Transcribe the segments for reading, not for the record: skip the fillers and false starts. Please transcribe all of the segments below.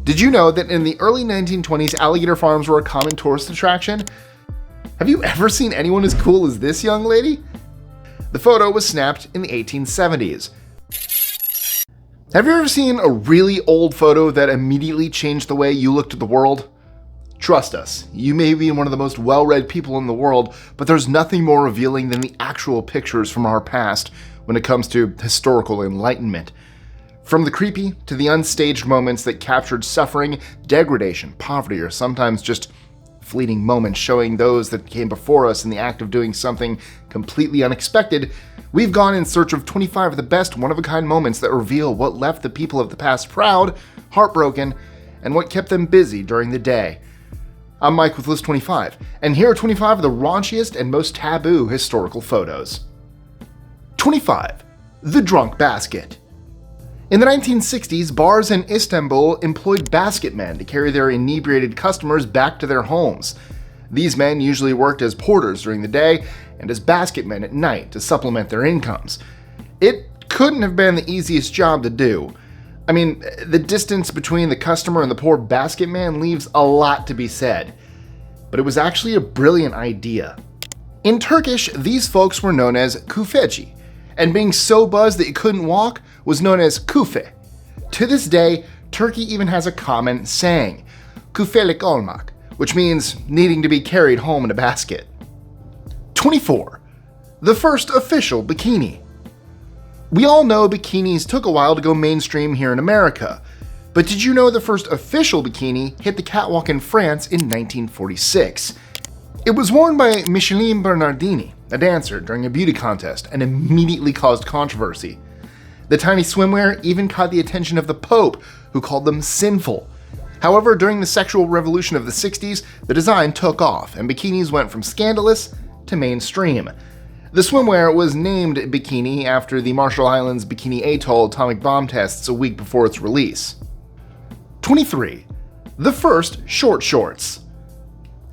Did you know that in the early 1920s, alligator farms were a common tourist attraction? Have you ever seen anyone as cool as this young lady? The photo was snapped in the 1870s. Have you ever seen a really old photo that immediately changed the way you looked at the world? Trust us, you may be one of the most well-read people in the world, but there's nothing more revealing than the actual pictures from our past when it comes to historical enlightenment. From the creepy to the unstaged moments that captured suffering, degradation, poverty, or sometimes just fleeting moments showing those that came before us in the act of doing something completely unexpected, we've gone in search of 25 of the best one-of-a-kind moments that reveal what left the people of the past proud, heartbroken, and what kept them busy during the day. I'm Mike with List 25, and here are 25 of the raunchiest and most taboo historical photos. 25. The Drunk Basket. In the 1960s, bars in Istanbul employed basketmen to carry their inebriated customers back to their homes. These men usually worked as porters during the day and as basketmen at night to supplement their incomes. It couldn't have been the easiest job to do. I mean, the distance between the customer and the poor basketman leaves a lot to be said. But it was actually a brilliant idea. In Turkish, these folks were known as küfeci, and being so buzzed that you couldn't walk was known as küfe. To this day, Turkey even has a common saying, küfelik olmak, which means needing to be carried home in a basket. 24. The first official bikini. We all know bikinis took a while to go mainstream here in America, but did you know the first official bikini hit the catwalk in France in 1946? It was worn by Micheline Bernardini, a dancer, during a beauty contest, and immediately caused controversy. The tiny swimwear even caught the attention of the Pope, who called them sinful. However, during the sexual revolution of the 60s, the design took off, and bikinis went from scandalous to mainstream. The swimwear was named Bikini after the Marshall Islands Bikini Atoll atomic bomb tests a week before its release. 23. The first short shorts.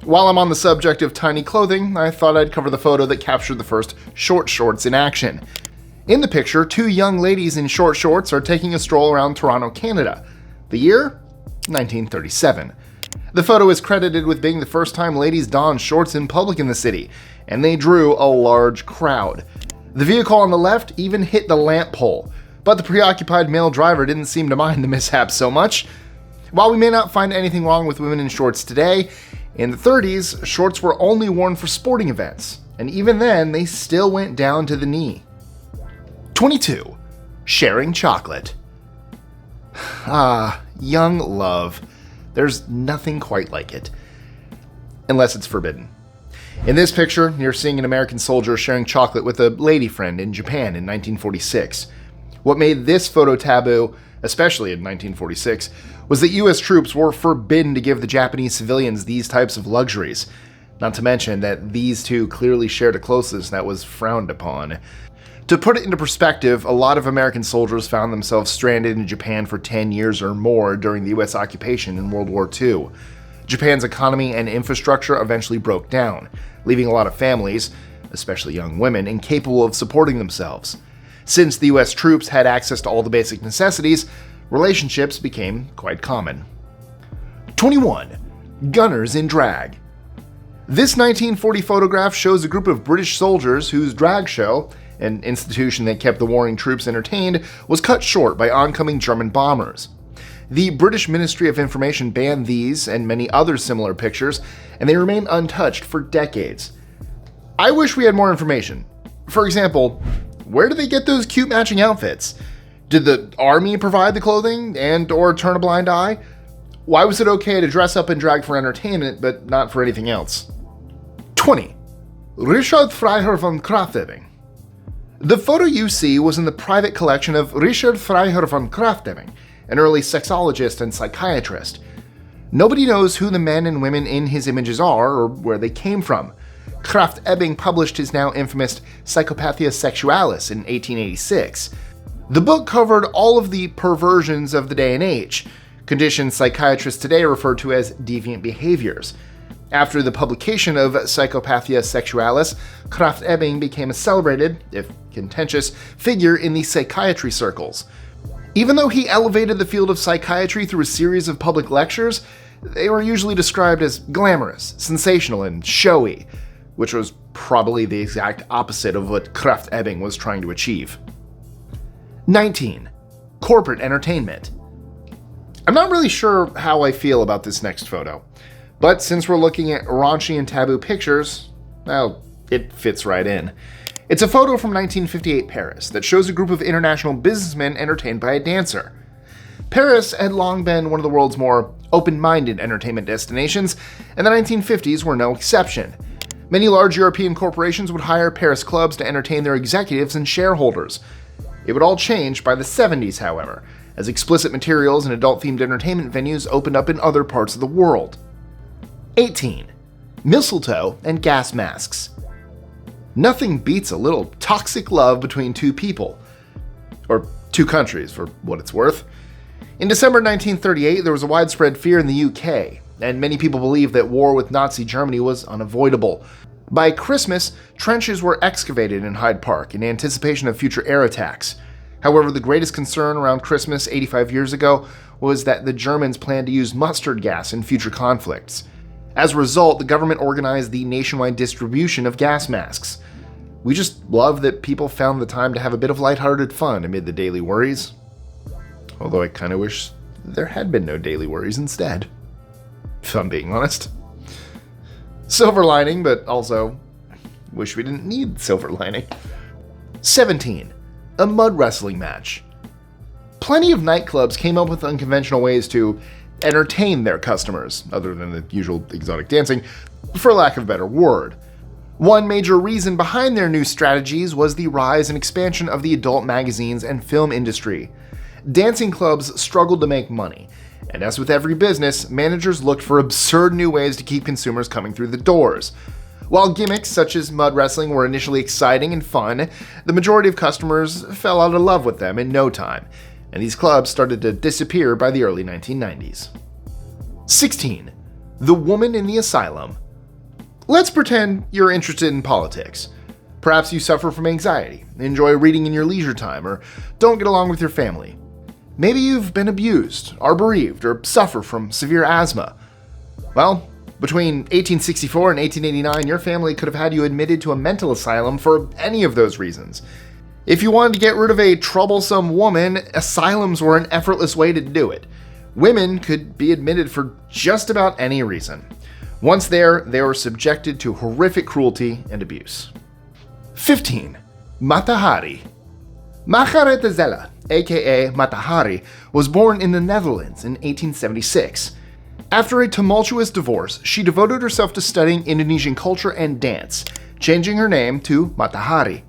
While I'm on the subject of tiny clothing, I thought I'd cover the photo that captured the first short shorts in action. In the picture, two young ladies in short shorts are taking a stroll around Toronto, Canada. The year? 1937. The photo is credited with being the first time ladies donned shorts in public in the city, and they drew a large crowd. The vehicle on the left even hit the lamp pole, but the preoccupied male driver didn't seem to mind the mishap so much. While we may not find anything wrong with women in shorts today, in the 30s, shorts were only worn for sporting events, and even then, they still went down to the knee. 22. Sharing chocolate. Ah, young love. There's nothing quite like it. Unless it's forbidden. In this picture, you're seeing an American soldier sharing chocolate with a lady friend in Japan in 1946. What made this photo taboo, especially in 1946, was that US troops were forbidden to give the Japanese civilians these types of luxuries. Not to mention that these two clearly shared a closeness that was frowned upon. To put it into perspective, a lot of American soldiers found themselves stranded in Japan for 10 years or more during the US occupation in World War II. Japan's economy and infrastructure eventually broke down, leaving a lot of families, especially young women, incapable of supporting themselves. Since the US troops had access to all the basic necessities, relationships became quite common. 21. Gunners in drag. This 1940 photograph shows a group of British soldiers whose drag show, an institution that kept the warring troops entertained, was cut short by oncoming German bombers. The British Ministry of Information banned these and many other similar pictures, and they remained untouched for decades. I wish we had more information. For example, where did they get those cute matching outfits? Did the army provide the clothing and/or turn a blind eye? Why was it okay to dress up and drag for entertainment, but not for anything else? 20. Richard Freiherr von Krafft-Ebing. The photo you see was in the private collection of Richard Freiherr von Krafft-Ebing, an early sexologist and psychiatrist. Nobody knows who the men and women in his images are or where they came from. Krafft-Ebing published his now infamous Psychopathia Sexualis in 1886. The book covered all of the perversions of the day and age, conditions psychiatrists today refer to as deviant behaviors. After the publication of Psychopathia Sexualis, Krafft-Ebing became a celebrated, if contentious, figure in the psychiatry circles. Even though he elevated the field of psychiatry through a series of public lectures, they were usually described as glamorous, sensational, and showy, which was probably the exact opposite of what Krafft-Ebing was trying to achieve. 19. Corporate entertainment. I'm not really sure how I feel about this next photo, but since we're looking at raunchy and taboo pictures, well, it fits right in. It's a photo from 1958 Paris that shows a group of international businessmen entertained by a dancer. Paris had long been one of the world's more open-minded entertainment destinations, and the 1950s were no exception. Many large European corporations would hire Paris clubs to entertain their executives and shareholders. It would all change by the 70s, however, as explicit materials and adult-themed entertainment venues opened up in other parts of the world. 18. Mistletoe and Gas Masks. Nothing beats a little toxic love between two people. Or two countries, for what it's worth. In December 1938, there was a widespread fear in the UK, and many people believed that war with Nazi Germany was unavoidable. By Christmas, trenches were excavated in Hyde Park in anticipation of future air attacks. However, the greatest concern around Christmas 85 years ago was that the Germans planned to use mustard gas in future conflicts. As a result, the government organized the nationwide distribution of gas masks. We just love that people found the time to have a bit of lighthearted fun amid the daily worries. Although I kind of wish there had been no daily worries instead, if I'm being honest. Silver lining, but also wish we didn't need silver lining. 17. A mud wrestling match. Plenty of nightclubs came up with unconventional ways to entertain their customers, other than the usual exotic dancing, for lack of a better word. One major reason behind their new strategies was the rise and expansion of the adult magazines and film industry. Dancing clubs struggled to make money, and as with every business, managers looked for absurd new ways to keep consumers coming through the doors. While gimmicks such as mud wrestling were initially exciting and fun, the majority of customers fell out of love with them in no time, and these clubs started to disappear by the early 1990s. 16. The Woman in the Asylum. Let's pretend you're interested in politics. Perhaps you suffer from anxiety, enjoy reading in your leisure time, or don't get along with your family. Maybe you've been abused, are bereaved, or suffer from severe asthma. Well, between 1864 and 1889, your family could have had you admitted to a mental asylum for any of those reasons. If you wanted to get rid of a troublesome woman, asylums were an effortless way to do it. Women could be admitted for just about any reason. Once there, they were subjected to horrific cruelty and abuse. 15. Mata Hari. Margarethe Zelle, aka Mata Hari, was born in the Netherlands in 1876. After a tumultuous divorce, she devoted herself to studying Indonesian culture and dance, changing her name to Mata Hari.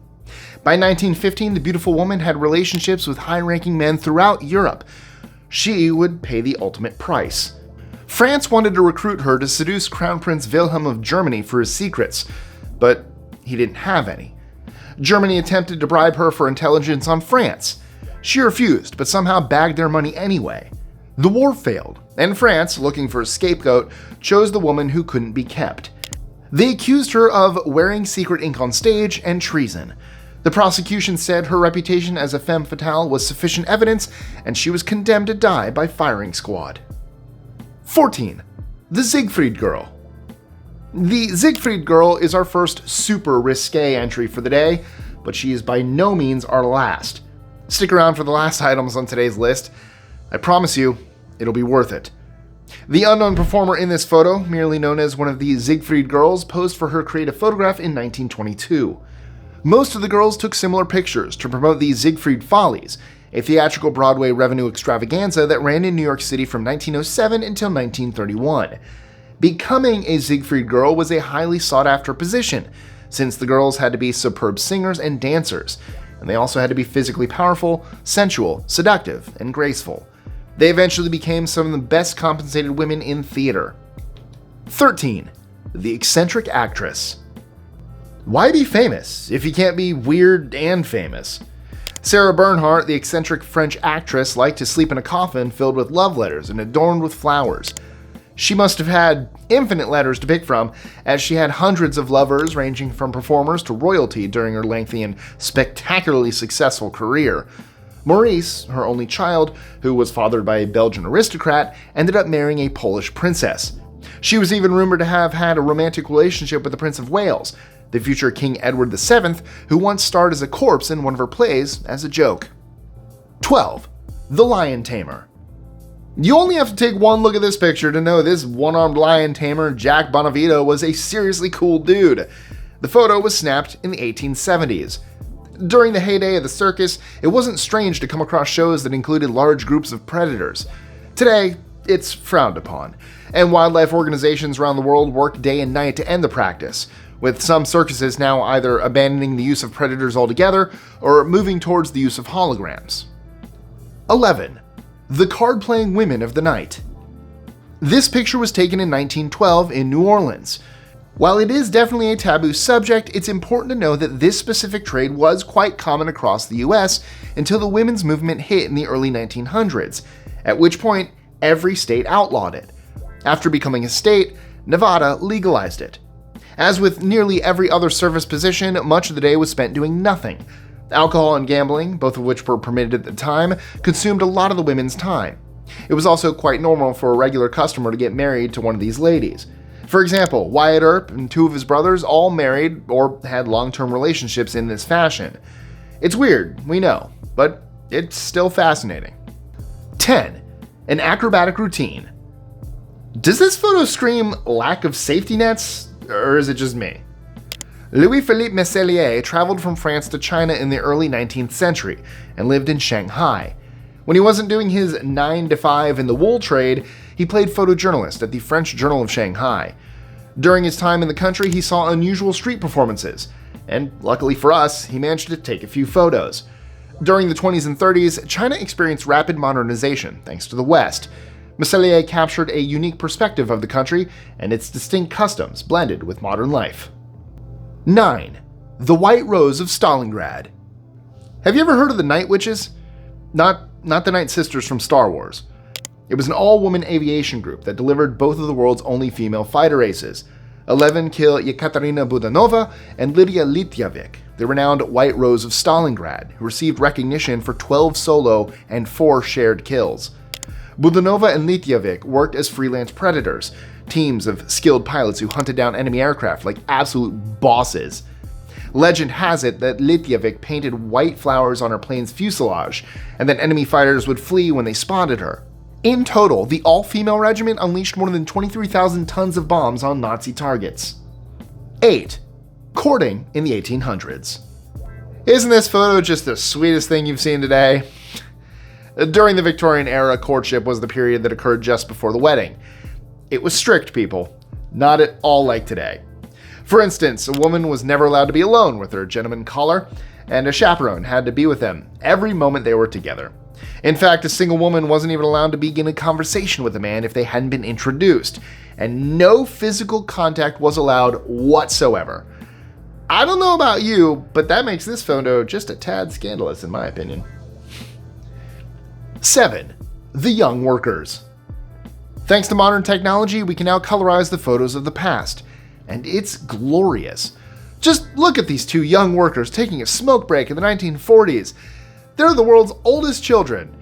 By 1915, the beautiful woman had relationships with high-ranking men throughout Europe. She would pay the ultimate price. France wanted to recruit her to seduce Crown Prince Wilhelm of Germany for his secrets, but he didn't have any. Germany attempted to bribe her for intelligence on France. She refused, but somehow bagged their money anyway. The war failed, and France, looking for a scapegoat, chose the woman who couldn't be kept. They accused her of wearing secret ink on stage and treason. The prosecution said her reputation as a femme fatale was sufficient evidence, and she was condemned to die by firing squad. 14. The Ziegfried Girl. The Ziegfried Girl is our first super risque entry for the day, but she is by no means our last. Stick around for the last items on today's list. I promise you, it'll be worth it. The unknown performer in this photo, merely known as one of the Ziegfried Girls, posed for her creative photograph in 1922. Most of the girls took similar pictures to promote the Ziegfried Follies, a theatrical Broadway revenue extravaganza that ran in New York City from 1907 until 1931. Becoming a Ziegfried Girl was a highly sought-after position, since the girls had to be superb singers and dancers, and they also had to be physically powerful, sensual, seductive, and graceful. They eventually became some of the best compensated women in theater. 13. The Eccentric Actress. Why be famous if you can't be weird and famous? Sarah Bernhardt, the eccentric French actress, liked to sleep in a coffin filled with love letters and adorned with flowers. She must have had infinite letters to pick from, as she had hundreds of lovers ranging from performers to royalty during her lengthy and spectacularly successful career. Maurice, her only child, who was fathered by a Belgian aristocrat, ended up marrying a Polish princess. She was even rumored to have had a romantic relationship with the Prince of Wales, the future King Edward VII, who once starred as a corpse in one of her plays as a joke. 12. The Lion Tamer. You only have to take one look at this picture to know this one-armed lion tamer, Jack Bonavito, was a seriously cool dude. The photo was snapped in the 1870s. During the heyday of the circus, it wasn't strange to come across shows that included large groups of predators. Today, it's frowned upon, and wildlife organizations around the world work day and night to end the practice, with some circuses now either abandoning the use of predators altogether or moving towards the use of holograms. 11. The card-playing women of the night. This picture was taken in 1912 in New Orleans. While it is definitely a taboo subject, it's important to know that this specific trade was quite common across the US until the women's movement hit in the early 1900s, at which point every state outlawed it. After becoming a state, Nevada legalized it. As with nearly every other service position, much of the day was spent doing nothing. Alcohol and gambling, both of which were permitted at the time, consumed a lot of the women's time. It was also quite normal for a regular customer to get married to one of these ladies. For example, Wyatt Earp and two of his brothers all married or had long-term relationships in this fashion. It's weird, we know, but it's still fascinating. 10. An acrobatic routine. Does this photo scream lack of safety nets, or is it just me? Louis-Philippe Meslier traveled from France to China in the early 19th century and lived in Shanghai. When he wasn't doing his 9 to 5 in the wool trade, he played photojournalist at the French Journal of Shanghai. During his time in the country, he saw unusual street performances, and luckily for us, he managed to take a few photos. During the 20s and 30s, China experienced rapid modernization thanks to the West. Meslier captured a unique perspective of the country and its distinct customs blended with modern life. 9. The White Rose of Stalingrad. Have you ever heard of the Night Witches? Not the Night Sisters from Star Wars. It was an all-woman aviation group that delivered both of the world's only female fighter aces. 11 kill Yekaterina Budanova and Lydia Lityavik, the renowned White Rose of Stalingrad, who received recognition for 12 solo and 4 shared kills. Budanova and Lityavik worked as freelance predators, teams of skilled pilots who hunted down enemy aircraft like absolute bosses. Legend has it that Lityavik painted white flowers on her plane's fuselage, and that enemy fighters would flee when they spotted her. In total, the all-female regiment unleashed more than 23,000 tons of bombs on Nazi targets. 8. Courting in the 1800s. Isn't this photo just the sweetest thing you've seen today? During the Victorian era, courtship was the period that occurred just before the wedding. It was strict, people, not at all like today. For instance, a woman was never allowed to be alone with her gentleman caller, and a chaperone had to be with them every moment they were together. In fact, a single woman wasn't even allowed to begin a conversation with a man if they hadn't been introduced, and no physical contact was allowed whatsoever. I don't know about you, but that makes this photo just a tad scandalous in my opinion. 7. The Young Workers. Thanks to modern technology, we can now colorize the photos of the past, and it's glorious. Just look at these two young workers taking a smoke break in the 1940s. They're the world's oldest children,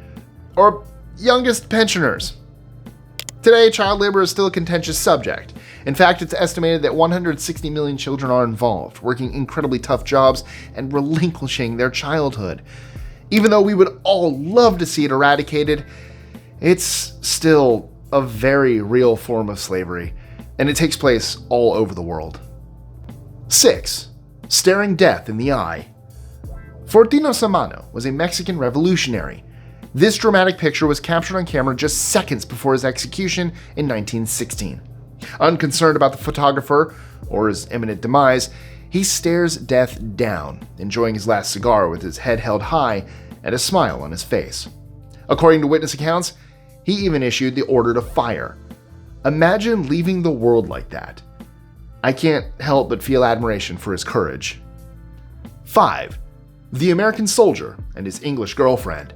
or youngest pensioners. Today, child labor is still a contentious subject. In fact, it's estimated that 160 million children are involved, working incredibly tough jobs and relinquishing their childhood. Even though we would all love to see it eradicated, it's still a very real form of slavery, and it takes place all over the world. 6. Staring death in the eye. Fortino Samano was a Mexican revolutionary. This dramatic picture was captured on camera just seconds before his execution in 1916. Unconcerned about the photographer or his imminent demise, he stares death down, enjoying his last cigar with his head held high and a smile on his face. According to witness accounts, he even issued the order to fire. Imagine leaving the world like that. I can't help but feel admiration for his courage. 5. The American Soldier and His English Girlfriend.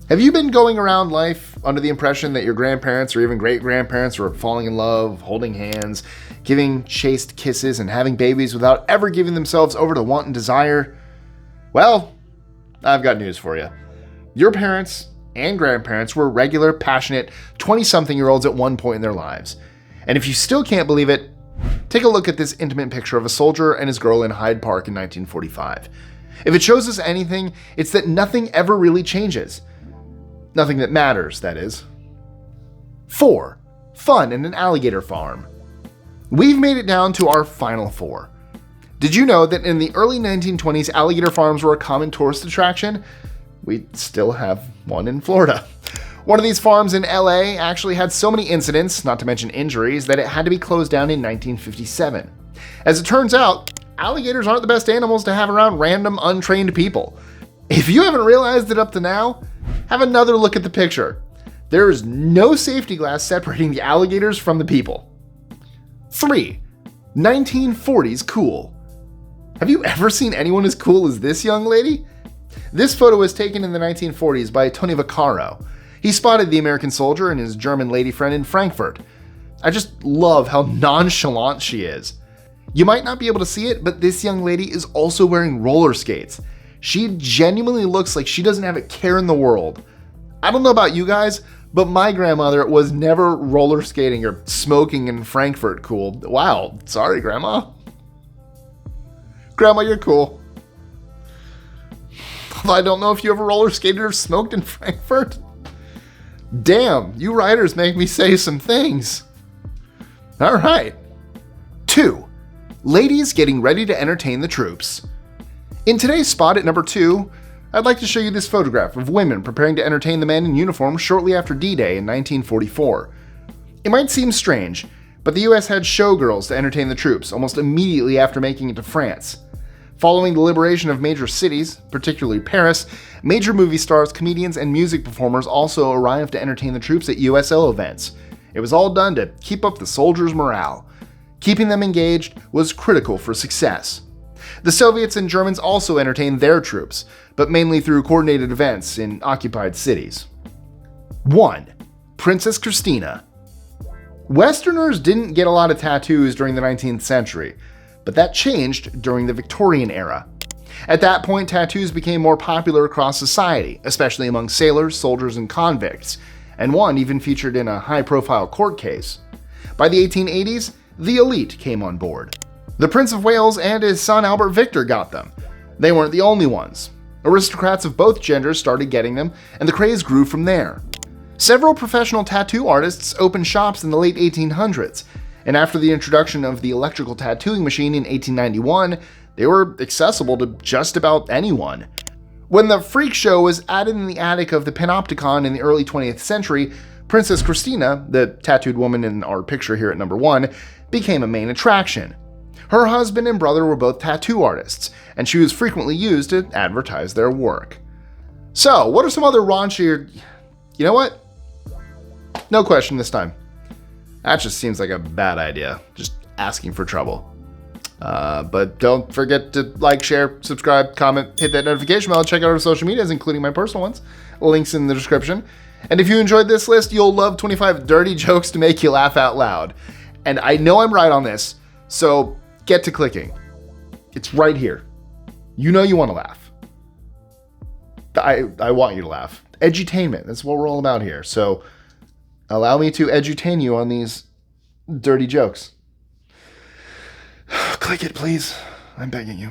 Have you been going around life under the impression that your grandparents or even great-grandparents were falling in love, holding hands, giving chaste kisses, and having babies without ever giving themselves over to want and desire? Well, I've got news for you. Your parents and grandparents were regular, passionate 20-something-year-olds at one point in their lives. And if you still can't believe it, take a look at this intimate picture of a soldier and his girl in Hyde Park in 1945. If it shows us anything, it's that nothing ever really changes. Nothing that matters, that is. 4. Fun in an alligator farm. We've made it down to our final 4. Did you know that in the early 1920s, alligator farms were a common tourist attraction? We still have one in Florida. One of these farms in LA actually had so many incidents, not to mention injuries, that it had to be closed down in 1957. As it turns out, alligators aren't the best animals to have around random, untrained people. If you haven't realized it up to now, have another look at the picture. There is no safety glass separating the alligators from the people. 3. 1940s cool. Have you ever seen anyone as cool as this young lady? This photo was taken in the 1940s by Tony Vaccaro. He spotted the American soldier and his German lady friend in Frankfurt. I just love how nonchalant she is. You might not be able to see it, but this young lady is also wearing roller skates. She genuinely looks like she doesn't have a care in the world. I don't know about you guys, but my grandmother was never roller skating or smoking in Frankfurt cool. Wow, sorry, Grandma. Grandma, you're cool. Although I don't know if you ever roller skated or smoked in Frankfurt. Damn, you writers make me say some things. All right. 2. Ladies getting ready to entertain the troops. In today's spot at number 2, I'd like to show you this photograph of women preparing to entertain the men in uniform shortly after D-Day in 1944. It might seem strange, but the US had showgirls to entertain the troops almost immediately after making it to France. Following the liberation of major cities, particularly Paris, major movie stars, comedians, and music performers also arrived to entertain the troops at USO events. It was all done to keep up the soldiers' morale. Keeping them engaged was critical for success. The Soviets and Germans also entertained their troops, but mainly through coordinated events in occupied cities. 1. Princess Christina. Westerners didn't get a lot of tattoos during the 19th century, but that changed during the Victorian era. At that point, tattoos became more popular across society, especially among sailors, soldiers, and convicts, and one even featured in a high-profile court case. By the 1880s, the elite came on board. The Prince of Wales and his son Albert Victor got them. They weren't the only ones. Aristocrats of both genders started getting them, and the craze grew from there. Several professional tattoo artists opened shops in the late 1800s, and after the introduction of the electrical tattooing machine in 1891, they were accessible to just about anyone. When the freak show was added in the attic of the Panopticon in the early 20th century, Princess Christina, the tattooed woman in our picture here at number 1, became a main attraction. Her husband and brother were both tattoo artists, and she was frequently used to advertise their work. So, what are some other raunchy... You know what? No question this time. That just seems like a bad idea. Just asking for trouble. But don't forget to like, share, subscribe, comment, hit that notification bell, check out our social medias, including my personal ones. Links in the description. And if you enjoyed this list, you'll love 25 dirty jokes to make you laugh out loud. And I know I'm right on this, so get to clicking. It's right here. You know you want to laugh. I want you to laugh. Edutainment, that's what we're all about here. So allow me to edutain you on these dirty jokes. Click it, please. I'm begging you.